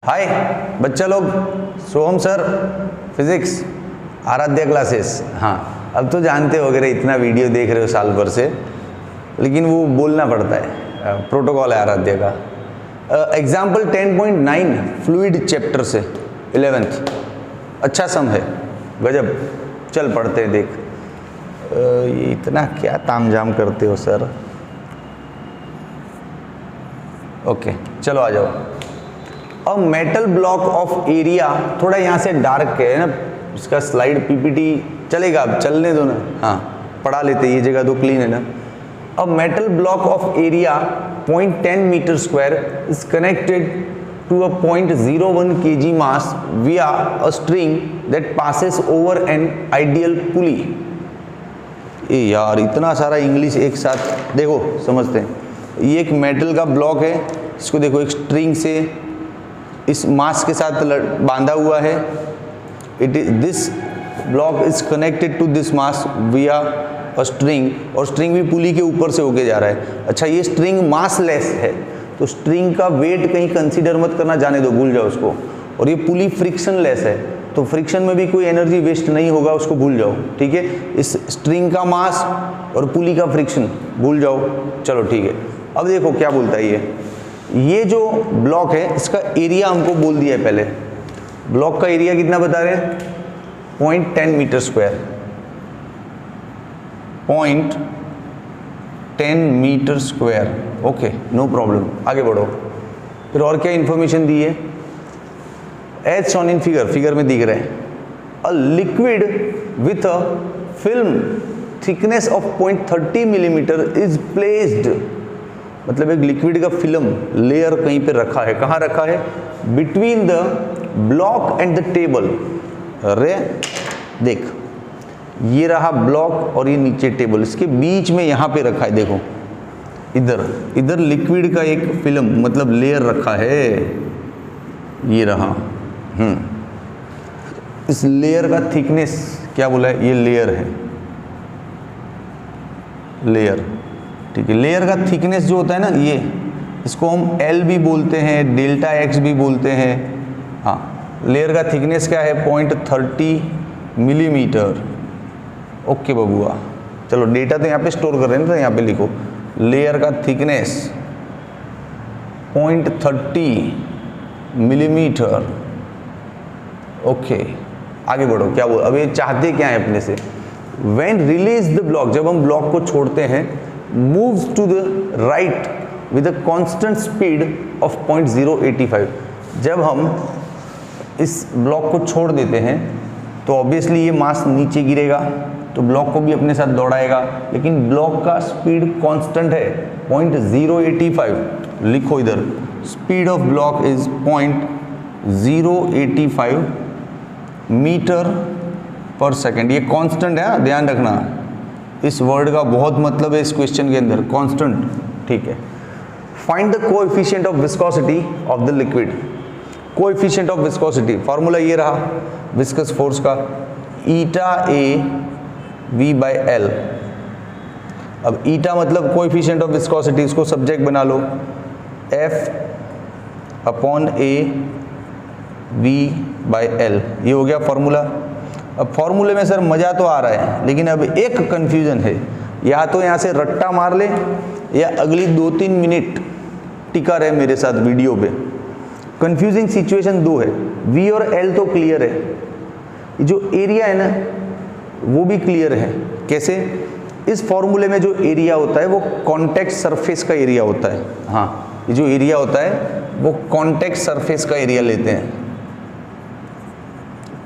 हाय बच्चा लोग, सोहम sir physics Aaradhya classes. हाँ, अब तो जानते हो अगर इतना वीडियो देख रहे हो साल भर से, लेकिन वो बोलना पड़ता है, प्रोटोकॉल है आराध्या का। एग्जाम्पल 10.9 फ्लूइड चैप्टर से 11th, अच्छा सम है, गजब। चल पढ़ते हैं, देख। ये इतना क्या तामझाम करते हो सर। ओके चलो आ जाओ। अ मेटल ब्लॉक ऑफ एरिया, थोड़ा यहाँ से डार्क है ना, इसका स्लाइड पीपीटी चलेगा, अब चलने दो ना। हाँ पढ़ा लेते, ये जगह तो क्लीन है ना। A metal block of area 0.10 metre square is connected to a 0.01 kg mass via a string that passes over an ideal pulley. ये यार इतना सारा इंग्लिश एक साथ, देखो समझते हैं। ये एक मेटल का ब्लॉक है, इसको देखो एक स्ट्रिंग से इस मास के साथ बांधा हुआ है। This block is connected to this mass via a string, और स्ट्रिंग भी पुली के ऊपर से होके जा रहा है। अच्छा, ये स्ट्रिंग मास लेस है, तो स्ट्रिंग का वेट कहीं कंसीडर मत करना, जाने दो, भूल जाओ उसको। और ये पुली फ्रिक्शन लेस है, तो फ्रिक्शन में भी कोई एनर्जी वेस्ट नहीं होगा, उसको भूल जाओ। ठीक है, इस स्ट्रिंग का मास और पुली का फ्रिक्शन भूल जाओ। चलो ठीक है, अब देखो क्या बोलता है ये जो ब्लॉक है इसका एरिया हमको बोल दिया है पहले। ब्लॉक का एरिया कितना बता रहे हैं? 0.10 metre square, 0.10 metre square. Okay no problem, आगे बढ़ो। फिर और क्या इंफॉर्मेशन दी है? एज शॉन इन फिगर में दिख रहे हैं। A liquid with a film thickness of 0.30 millimetre is placed, मतलब एक लिक्विड का फिल्म लेयर कहीं पे रखा है। कहाँ रखा है? Between the block and the table. अरे देख, ये रहा ब्लॉक और ये नीचे टेबल, इसके बीच में यहाँ पे रखा है। देखो इधर लिक्विड का एक फिल्म मतलब लेयर रखा है, ये रहा। इस लेयर का थिकनेस क्या बोला है? ये लेयर है, लेयर। ठीक है, लेयर का थिकनेस जो होता है ना, ये इसको हम L भी बोलते हैं, डेल्टा X भी बोलते हैं। हाँ, लेयर का थिकनेस क्या है? 0.30 मिलीमीटर। ओके बबुआ, चलो डेटा तो यहाँ पे स्टोर कर रहे हैं, तो यहाँ पे लिखो लेयर का थिकनेस 0.30 मिलीमीटर। ओके आगे बढ़ो, क्या बोल, अब ये चाहते क्या है अपने से? व्हेन रिलीज द ब्लॉक, जब हम ब्लॉक को छोड़ते हैं, moves to the right with a constant speed of 0.085। जब हम इस ब्लॉक को छोड़ देते हैं तो ऑब्वियसली ये मास नीचे गिरेगा, तो ब्लॉक को भी अपने साथ दौड़ाएगा, लेकिन ब्लॉक का स्पीड कांस्टेंट है 0.085। लिखो इधर, speed of block is 0.085 metre per second. ये कांस्टेंट है, ध्यान रखना, इस वर्ड का बहुत मतलब है इस क्वेश्चन के अंदर, कांस्टेंट। ठीक है, find the coefficient of viscosity of the liquid. Coefficient of viscosity formula ये रहा विस्कस फोर्स का, eta A V by L. अब ईटा मतलब कोएफिशिएंट ऑफ विस्कोसिटी, इसको सब्जेक्ट बना लो, F upon A V by L. ये हो गया फार्मूला। अब फॉर्मूले में सर मज़ा तो आ रहा है, लेकिन अब एक कंफ्यूजन है, या तो यहाँ से रट्टा मार ले या अगली 2-3 मिनट टिका रहे मेरे साथ वीडियो पे। कंफ्यूजिंग सिचुएशन दो है, V और L तो क्लियर है, जो एरिया है ना वो भी क्लियर है। कैसे? इस फॉर्मूले में जो एरिया होता है वो कॉन्टैक्ट सरफेस का एरिया होता है। हाँ, ये जो एरिया होता है वो कॉन्टैक्ट सरफेस का एरिया लेते हैं,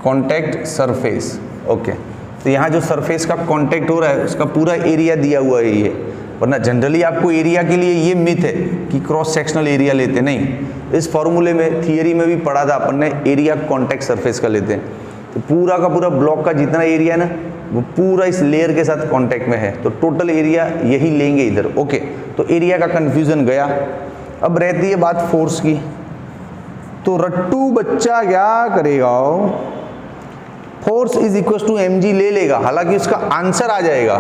कॉन्टैक्ट सरफेस। ओके, तो यहाँ जो सरफेस का कॉन्टैक्ट हो रहा है उसका पूरा एरिया दिया हुआ है ये, वरना जनरली आपको एरिया के लिए ये मिथ है कि क्रॉस सेक्शनल एरिया लेते नहीं। इस फॉर्मूले में थियरी में भी पढ़ा था अपन ने, एरिया कॉन्टैक्ट सरफेस का लेते हैं। तो पूरा का पूरा ब्लॉक का जितना एरिया है ना वो पूरा इस लेयर के साथ कॉन्टैक्ट में है, तो टोटल एरिया यही लेंगे इधर। ओके, तो एरिया का कन्फ्यूजन गया। अब रहती है बात फोर्स की, तो रट्टू बच्चा क्या करेगा? Force is equal to mg ले लेगा, हालांकि उसका आंसर आ जाएगा।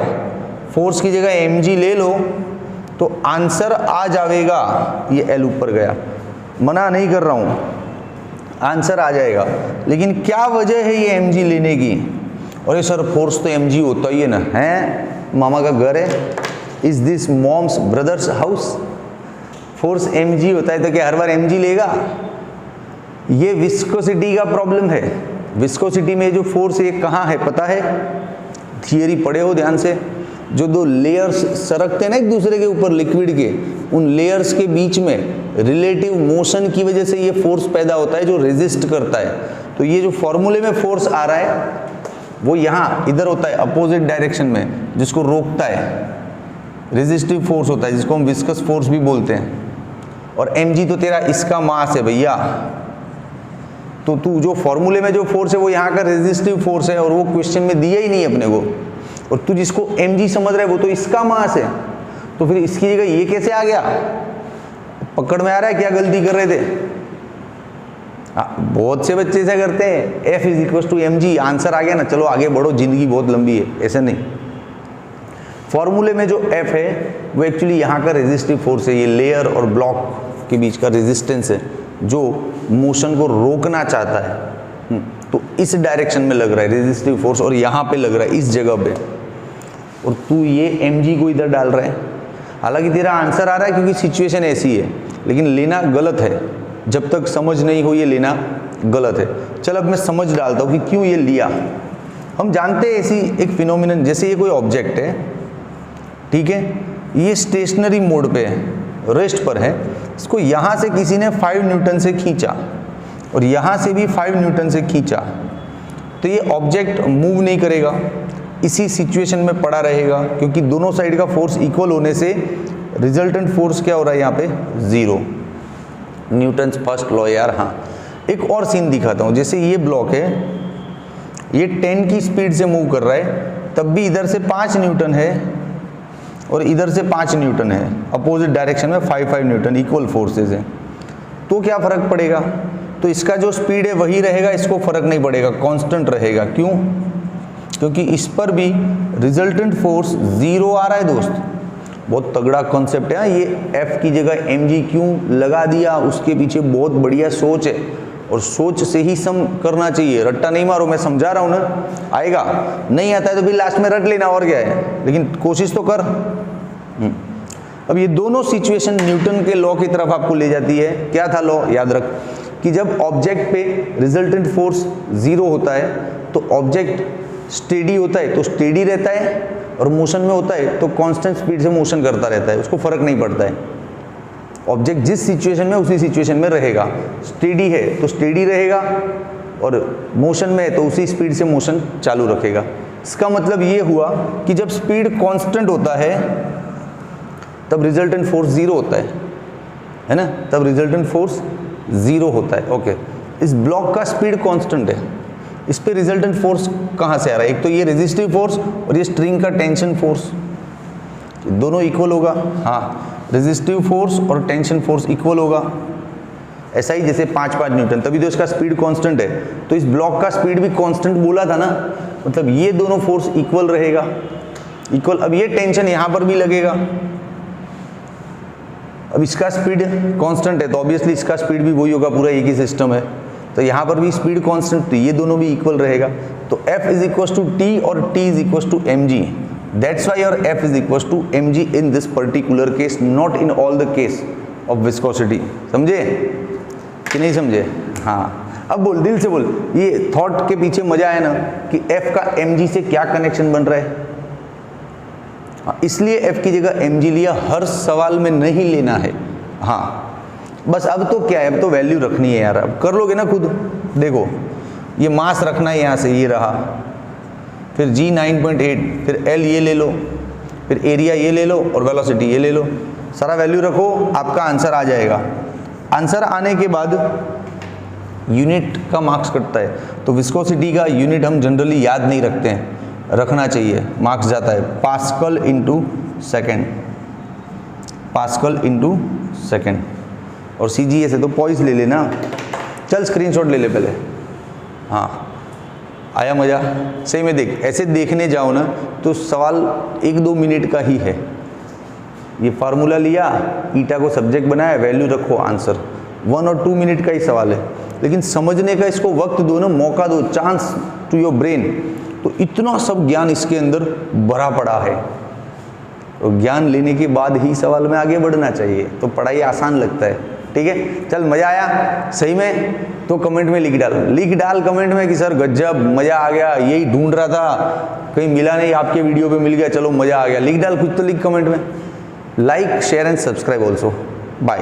फोर्स की जगह mg ले लो तो आंसर आ जाएगा। ये L ऊपर गया, मना नहीं कर रहा हूँ, आंसर आ जाएगा। लेकिन क्या वजह है ये mg लेने की? अरे सर फोर्स तो mg होता ही है ना, है मामा का घर है, is this mom's brother's house, force mg होता है तो क्या हर बार mg लेगा? ये विस्कोसिटी का प्रॉब्लम है। विस्कोसिटी में जो फोर्स है कहाँ है पता है? थियरी पढ़े हो ध्यान से, जो दो लेयर्स सरकते हैं ना एक दूसरे के ऊपर लिक्विड के, उन लेयर्स के बीच में रिलेटिव मोशन की वजह से ये फोर्स पैदा होता है जो रेजिस्ट करता है। तो ये जो फॉर्मूले में फोर्स आ रहा है वो यहाँ इधर होता है अपोजिट डायरेक्शन में, जिसको रोकता है रेजिस्टिव फोर्स होता है, जिसको हम विस्कस फोर्स भी बोलते हैं। और mg तो तेरा इसका मास है भैया, तो तू जो फॉर्मूले में जो फोर्स है वो यहाँ का रेजिस्टिव फोर्स है, और वो क्वेश्चन में दिया ही नहीं अपने को, और तू जिसको mg समझ रहा है वो तो इसका मास है, तो फिर इसकी जगह ये कैसे आ गया? पकड़ में आ रहा है क्या गलती कर रहे थे? बहुत से बच्चे ऐसा करते हैं, F = mg, आंसर आ गया ना, चलो आगे बढ़ो, जिंदगी बहुत लंबी है, ऐसा नहीं। फॉर्मूले में जो F है वो एक्चुअली यहाँ का रेजिस्टिव फोर्स है, ये लेयर और ब्लॉक के बीच का रेजिस्टेंस है जो मोशन को रोकना चाहता है। तो इस डायरेक्शन में लग रहा है रेजिस्टिव फोर्स, और यहाँ पे लग रहा है इस जगह पे, और तू ये mg को इधर डाल रहा है। हालांकि तेरा आंसर आ रहा है क्योंकि सिचुएशन ऐसी है, लेकिन लेना गलत है, जब तक समझ नहीं हो ये लेना गलत है। चल अब मैं समझ डालता हूँ कि क्यों ये लिया। हम जानते हैं ऐसी एक फिनोमिनन, जैसे ये कोई ऑब्जेक्ट है, ठीक है, ये स्टेशनरी मोड पे है, रेस्ट पर है, इसको यहाँ से किसी ने 5 न्यूटन से खींचा और यहाँ से भी 5 न्यूटन से खींचा, तो ये ऑब्जेक्ट मूव नहीं करेगा, इसी सिचुएशन में पड़ा रहेगा, क्योंकि दोनों साइड का फोर्स इक्वल होने से रिजल्टेंट फोर्स क्या हो रहा है यहाँ पे? 0, न्यूटन्स फर्स्ट लॉ यार। हाँ, एक और सीन दिखाता हूँ, जैसे ये ब्लॉक है, ये 10 की स्पीड से मूव कर रहा है, तब भी इधर से 5 न्यूटन है और इधर से 5 न्यूटन है, अपोजिट डायरेक्शन में 5 न्यूटन, इक्वल फोर्सेस हैं, तो क्या फर्क पड़ेगा? तो इसका जो स्पीड है वही रहेगा, इसको फर्क नहीं पड़ेगा, कांस्टेंट रहेगा। क्यों? क्योंकि इस पर भी रिजल्टेंट फोर्स 0 आ रहा है दोस्त। बहुत तगड़ा कॉन्सेप्ट है ये। F की जगह mg क्यों लगा दिया, उसके पीछे बहुत बढ़िया सोच है, और सोच से ही सम करना चाहिए, रट्टा नहीं मारो, मैं समझा रहा हूँ ना। आएगा नहीं आता है तो भी लास्ट में रट लेना, और क्या है, लेकिन कोशिश तो कर। अब ये दोनों सिचुएशन न्यूटन के लॉ की तरफ आपको ले जाती है। क्या था लॉ? याद रख कि जब ऑब्जेक्ट पे रिजल्टेंट फोर्स 0 होता है तो ऑब्जेक्ट स्टेडी होता है, तो स्टेडी रहता है, और मोशन में होता है तो कांस्टेंट स्पीड से मोशन करता रहता है, उसको फर्क नहीं पड़ता है। ऑब्जेक्ट जिस सिचुएशन में उसी सिचुएशन में रहेगा, स्टेडी है तो स्टेडी रहेगा, और मोशन में है तो उसी स्पीड से मोशन चालू रखेगा। इसका मतलब ये हुआ कि जब स्पीड कांस्टेंट होता है तब रिजल्टेंट फोर्स 0 होता है ना, तब रिजल्टेंट फोर्स 0 होता है। ओके, इस ब्लॉक का स्पीड कांस्टेंट है, इस पे रिजल्टेंट फोर्स कहाँ से आ रहा है? एक तो ये रेजिस्टिव फोर्स और ये स्ट्रिंग का टेंशन फोर्स, दोनों इक्वल होगा। हाँ, रेजिस्टिव फोर्स और टेंशन फोर्स इक्वल होगा। ऐसा ही जैसे 5 न्यूटन, तभी तो इसका स्पीड कांस्टेंट है, तो इस ब्लॉक का स्पीड भी कांस्टेंट बोला था ना, मतलब ये दोनों फोर्स इक्वल रहेगा, इक्वल। अब ये टेंशन यहाँ पर भी लगेगा, अब इसका स्पीड कांस्टेंट है तो ऑब्वियसली इसका स्पीड भी वही होगा, पूरा एक ही सिस्टम है, तो यहाँ पर भी स्पीड कांस्टेंट, तो ये दोनों भी इक्वल रहेगा। तो F = T और T = mg, that's why your F = mg in this particular case, not in all the case of viscosity. समझे कि नहीं समझे? हाँ, अब बोल, दिल से बोल, ये थॉट के पीछे मजा है ना कि F का mg से क्या कनेक्शन बन रहा है। इसलिए F की जगह mg लिया, हर सवाल में नहीं लेना है। हाँ, बस अब तो क्या है, अब तो वैल्यू रखनी है यार, अब कर लोगे ना खुद। देखो ये मास रखना है, यहाँ से ये रहा, फिर g 9.8, फिर L ये ले लो, फिर एरिया ये ले लो, और वेलोसिटी ये ले लो, सारा वैल्यू रखो, आपका आंसर आ जाएगा। आंसर आने के बाद यूनिट का मार्क्स कटता है, तो विस्कोसिटी का यूनिट हम जनरली याद नहीं रखते हैं, रखना चाहिए, मार्क्स जाता है pascal into second, pascal into second. और CGA से तो पॉइस ले लेना। चल स्क्रीनशॉट ले ले पहले। हाँ, आया मज़ा? सही में देख, ऐसे देखने जाओ ना तो सवाल 1-2 मिनट का ही है। ये फार्मूला लिया, ईटा को सब्जेक्ट बनाया, वैल्यू रखो, आंसर। 1 और 2 मिनट का ही सवाल है, लेकिन समझने का इसको वक्त दो ना, मौका दो, चांस टू योर ब्रेन, तो इतना सब ज्ञान इसके अंदर भरा पड़ा है। तो ज्ञान लेने के बाद ही सवाल में आगे बढ़ना चाहिए, तो पढ़ाई आसान लगता है। ठीक है, चल मज़ा आया सही में? तो कमेंट में लिख डाल कमेंट में कि सर गजब मज़ा आ गया, यही ढूंढ रहा था, कहीं मिला नहीं, आपके वीडियो पे मिल गया, चलो मज़ा आ गया। लिख डाल कुछ तो लिख कमेंट में। Like share and subscribe also. Bye.